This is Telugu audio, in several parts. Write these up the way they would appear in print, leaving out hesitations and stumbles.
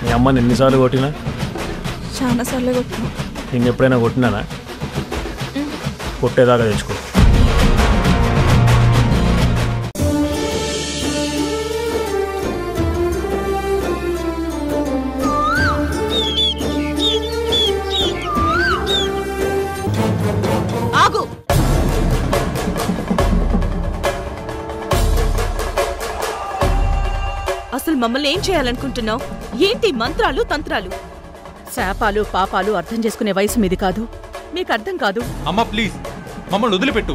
మీ అమ్మని ఎన్నిసార్లు కొట్టినా? చాలా సార్లు కొట్టినా. నేను ఎప్పుడైనా కొట్టినానా? కొట్టేదాకా తెచ్చుకో. ఆగు. అసలు మమ్మల్ని ఏం చేయాలనుకుంటున్నావు? ఏంటి మంత్రాలు తంత్రాలు? శాపాలు పాపాలు అర్థం చేసుకునే వయసు మీది కాదు. మీకు అర్థం కాదు. అమ్మ ప్లీజ్ మమ్మల్ని వదిలిపెట్టు.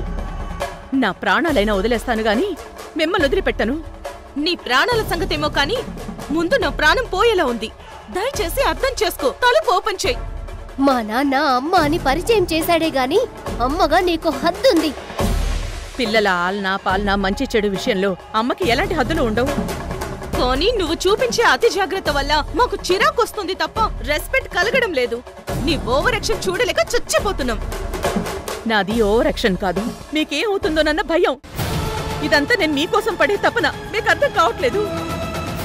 నా ప్రాణాలైనా వదిలేస్తాను గాని మిమ్మల్ని వదిలిపెట్టను. నీ ప్రాణాల సంగతేమో కాని ముందు నా ప్రాణం పోయేలా ఉంది. దయచేసి అర్థం చేసుకో. తలుపు ఓపెన్ చేయి. మా నాన్న అమ్మ అని పరిచయం చేశాడే గాని అమ్మగా నీకు హద్దుంది. పిల్లల ఆలనా పాలనా మంచి చెడు విషయంలో అమ్మకి ఎలాంటి హద్దులు ఉండవు. కానీ నువ్వు చూపించే అతి జాగ్రత్త వల్ల మాకు చిరాకు వస్తుంది తప్ప రెస్పెక్ట్ కలగడం లేదు. నీ ఓవర్ యాక్షన్ చూడలేక చచ్చిపోతున్నాం. నాది ఓవర్ యాక్షన్ కాదు, మీకేమవుతుందోనన్న భయం. ఇదంతా నేను మీకోసం పడే తపన మీకు అర్థం కావట్లేదు.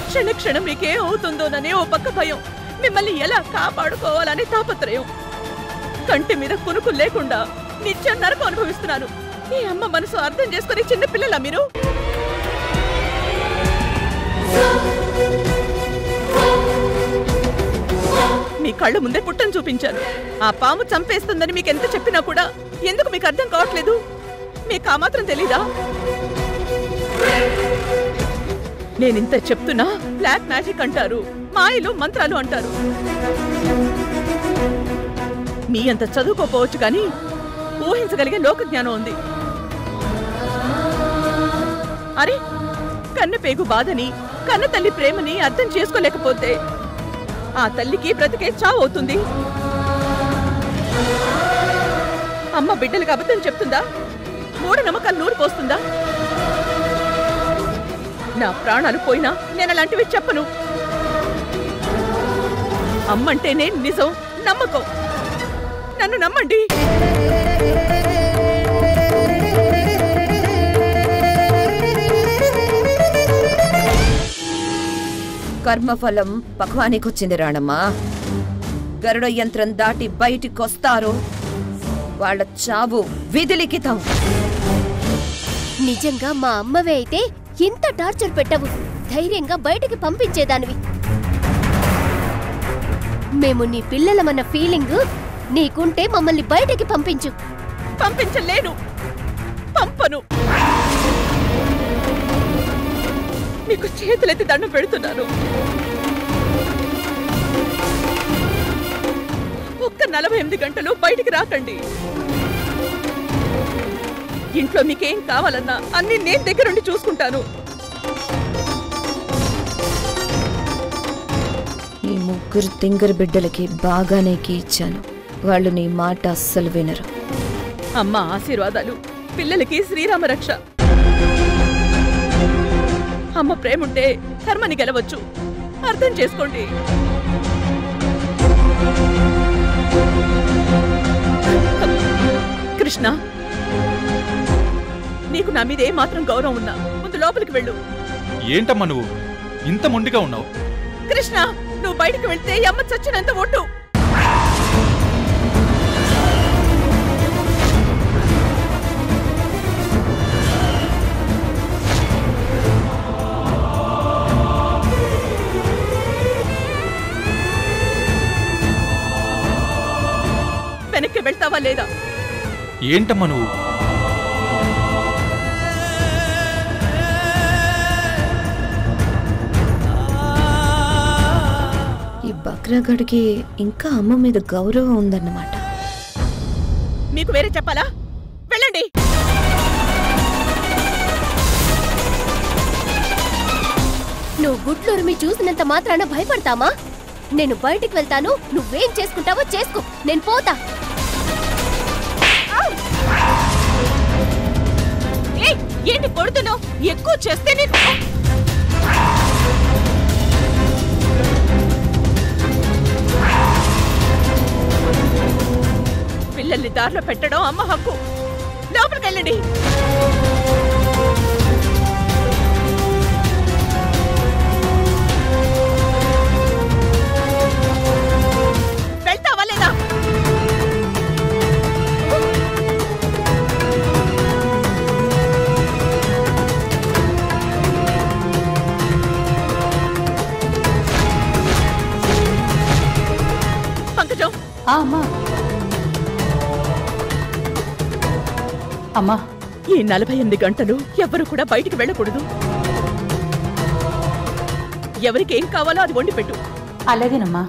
క్షణక్షణం మీకేమవుతుందోననే ఓ పక్క భయం, మిమ్మల్ని ఎలా కాపాడుకోవాలనే తాపత్రయం. కంటి మీద కునుకు లేకుండా నిత్యం నరకం అనుభవిస్తున్నాను. మీ అమ్మ మనసు అర్థం చేసుకుని చిన్న పిల్లలా మీరు? మీ కళ్ళు ముందే పుట్టను చూపించాను. ఆ పాము చంపేస్తుందని మీకెంత చెప్పినా కూడా ఎందుకు మీకు అర్థం కావట్లేదు? మీకు ఆ మాత్రం తెలీదా? నేనింత చెప్తున్నా బ్లాక్ మ్యాజిక్ అంటారు, మాయలు మంత్రాలు అంటారు. మీ అంత చదువుకోపోవచ్చు కానీ ఊహించగలిగే లోక జ్ఞానం ఉంది. అరే, కన్న పేగు బాధని, కన్న తల్లి ప్రేమని అర్థం చేసుకోలేకపోతే ఆ తల్లికి బ్రతికే చావు అవుతుంది. అమ్మ బిడ్డలకు అబద్ధం చెప్తుందా? మూఢ నమ్మకాలు నూరు పోస్తుందా? నా ప్రాణాలు పోయినా నేను అలాంటివి చెప్పను. అమ్మంటేనే నిజం, నమ్మకం. నన్ను నమ్మండి. కర్మఫలం పక్వానికొచ్చింది రాణమ్మా. గరుడ యంత్రం దాటి బయటికొస్తారో వాళ్ళ చావు విధిలిఖితం. నిజంగా మా అమ్మవే అయితే ఇంత టార్చర్ పెట్టవు, ధైర్యంగా బయటికి పంపించేదానివి. మేము నీ పిల్లలమన్న ఫీలింగ్ నీకుంటే మమ్మల్ని బయటికి పంపించు. పంపించలేను, పంపను. మీకు చేతులెత్తి దండం పెడుతున్నాను. ఒక్క 48 గంటలు బయటికి రాకండి. ఇంట్లో మీకేం కావాలన్నా అన్ని నేను దగ్గరుండి చూసుకుంటాను. ఈ ముగ్గురు తింగరు బిడ్డలకి బాగానే ఇచ్చాను. వాళ్ళు నీ మాట అస్సలు వినరు. అమ్మ ఆశీర్వాదాలు పిల్లలకి శ్రీరామ రక్ష. అమ్మ ప్రేముంటే కర్మని గెలవచ్చు, అర్థం చేసుకోండి. కృష్ణ, నీకు నా మీద ఏమాత్రం గౌరవం ఉన్నా ముందు లోపలికి వెళ్ళు. ఏంటమ్మా నువ్వు ఇంత మొండిగా ఉన్నావు? కృష్ణ, నువ్వు బయటకు వెళ్తే అమ్మ చచ్చినంత ఒట్టు. వెనక్కి వెళ్తావా లేదా? ఏంటమ్మా నువ్వు? ఈ బక్రాగడికి ఇంకా అమ్మ మీద గౌరవం ఉందన్నమాట. మీకు వేరే చెప్పాలా? వెళ్ళండి. నువ్వు గుడ్లూరు చూసినంత మాత్రాన భయపడతామా? నేను బయటికి వెళ్తాను, నువ్వేం చేసుకుంటావో చేసుకో, నేను పోతా. ఏంటి కొడుతున్నావు? ఎక్కువ చేస్తే పిల్లల్ని దారిలో పెట్టడం అమ్మ హక్కు. లోపలికి వెళ్ళండి. అమ్మా అమ్మా ఈ 48 గంటలు ఎవ్వరు కూడా బయటికి వెళ్ళకూడదు. ఎవరికి ఏం కావాలో అది వండి పెట్టు. అలాగేనమ్మా.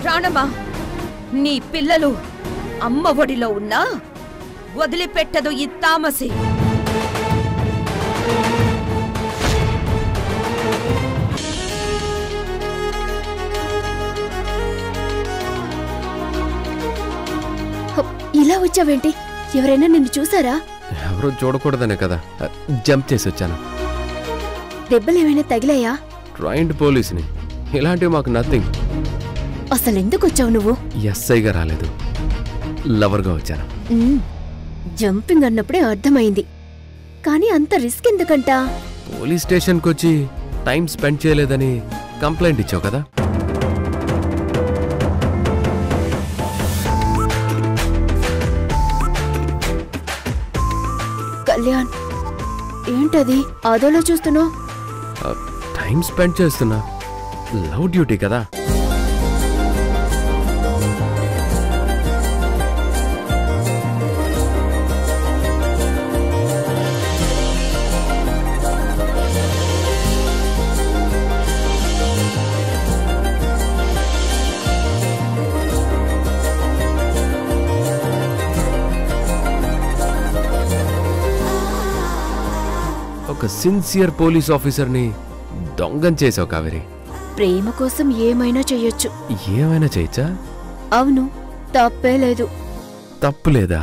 రాణమ్మా, నీ పిల్లలు అమ్మ ఒడిలో ఉన్నా వదిలిపెట్టదు ఈ తామసి. ఇలా వచ్చావేంటి? ఎవరైనా నిన్ను చూసారా? ఎవరూ చూడకూడదనే కదా జంప్ చేసి వచ్చాను. దెబ్బలేమైనా తగిలాయా? ట్రైన్డ్ పోలీస్ని. ఇలాంటివి మాకు నథింగ్. అసలు ఎందుకు వచ్చావు నువ్వు? ఎస్ఐగా రాలేదు, లవర్గా వచ్చాను. జంపింగ్ అన్నప్పుడే అర్థమైంది, కానీ అంత రిస్క్ ఎందుకంట? పోలీస్ స్టేషన్కి వచ్చి టైం స్పెండ్ చేయలేదని కంప్లైంట్ ఇచ్చావు కదా. కళ్యాణ్, ఏంటది అదోలో చూస్తున్నావు? టైం స్పెండ్ చేస్తున్నా. లవ్ డ్యూటీ కదా. ఒక సిన్సియర్ పోలీస్ ఆఫీసర్ని దొంగం చేసావు కావేరి. ప్రేమ కోసం ఏమైనా చెయ్యొచ్చు. ఏమైనా చేయొచ్చా? అవును, తప్పే లేదు. తప్పు లేదా?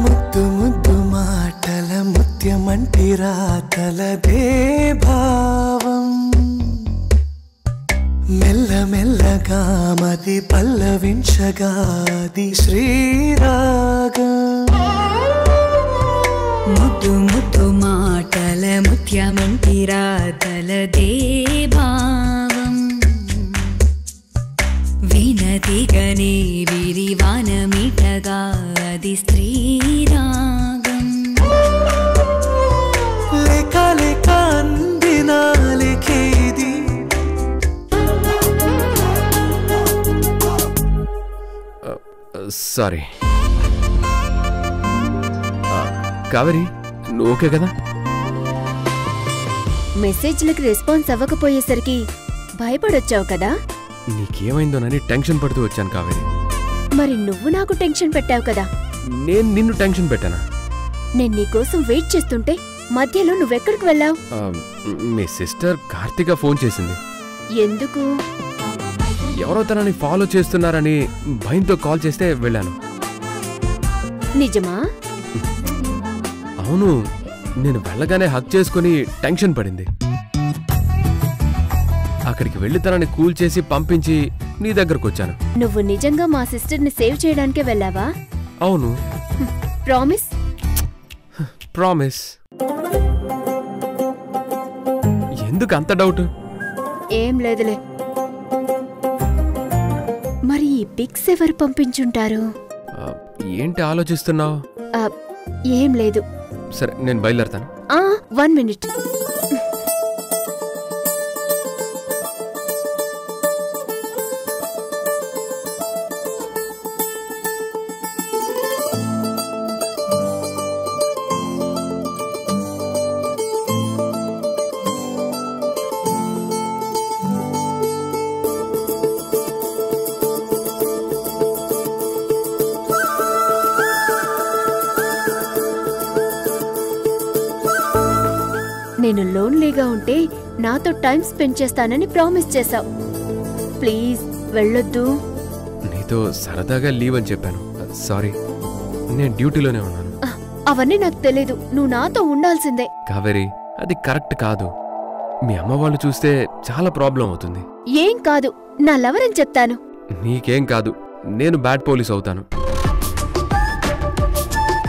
ముద్దు ముద్దు మాటల ముత్యమంటిరా తలదే భావం, మెల్ల మెల్లగా మది పల్లవించగాది శ్రీరాగం. ముద్దు ముద్దు మాటల ముత్యమంటిరా తలదే భావం, వినతిగనే విరివానమిటగా అది శ్రీరాగం. లేక లేక అందినా లేకేది. సారీ కావేరి, నువ్వు ఓకే కదా? మెసేజ్లకి రెస్పాన్స్ అవ్వకపోయేసరికి భయపడొచ్చావు కదా? నీకేమైందోనని టెన్షన్ పడుతూ వచ్చాను కావేరి. మరి నువ్వు నాకు టెన్షన్ పెట్టావు కదా? నేను నిన్ను టెన్షన్ పెట్టానా? నేను నీకోసం వెయిట్ చేస్తుంటే మధ్యలో నువ్వెక్కడికి వెళ్ళావు? మీ సిస్టర్ కార్తిక ఫోన్ చేసింది. ఎందుకు? ఎవరో తనని ఫాలో చేస్తున్నారని భయంతో కాల్ చేస్తే వెళ్ళాను. నిజమా? అవును, నేను వెళ్ళగానే హక్ చేసుకుని టెన్షన్ పడింది. అక్కడికి వెళ్ళి తనని కూల్ చేసి పంపించి నీ దగ్గరకు వచ్చాను. నువ్వు నిజంగా మా సిస్టర్ని సేవ్ చేయడానికే వెళ్ళావా? అవును. ప్రామిస్? ప్రామిస్. ఎందుకు అంత డౌట్? ఏం లేదులే. మరి ఈ పిక్స్ ఎవరు పంపించుంటారు? ఏంటి ఆలోచిస్తున్నావు? ఏం లేదు. సరే, నేను బయలుదేరతాను. 1 minute. నేను లోన్లీగా ఉంటే నాతో టైం స్పెండ్ చేస్తానని ప్రామిస్ చేశావు. ప్లీజ్ వెళ్ళొద్దు. నీతో సరదాగా లీవ్ అని చెప్పాను. సారీ, నేను డ్యూటీలోనే ఉన్నాను. అవన్నీ నాకు తెలీదు. నువ్వు నాతో ఉండాల్సిందే. కావేరి, అది కరెక్ట్ కాదు. మీ అమ్మ వాళ్ళు చూస్తే చాలా ప్రాబ్లం అవుతుంది. ఏం కాదు, నా లవర్ అని చెప్తాను. నీకేం కాదు, నేను బ్యాడ్ పోలీస్ అవుతాను.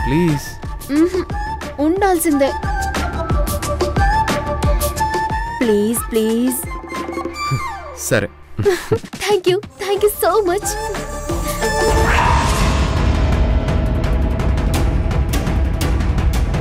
ప్లీజ్. ఉండాల్సిందే. Please please. సరే. Thank you so much.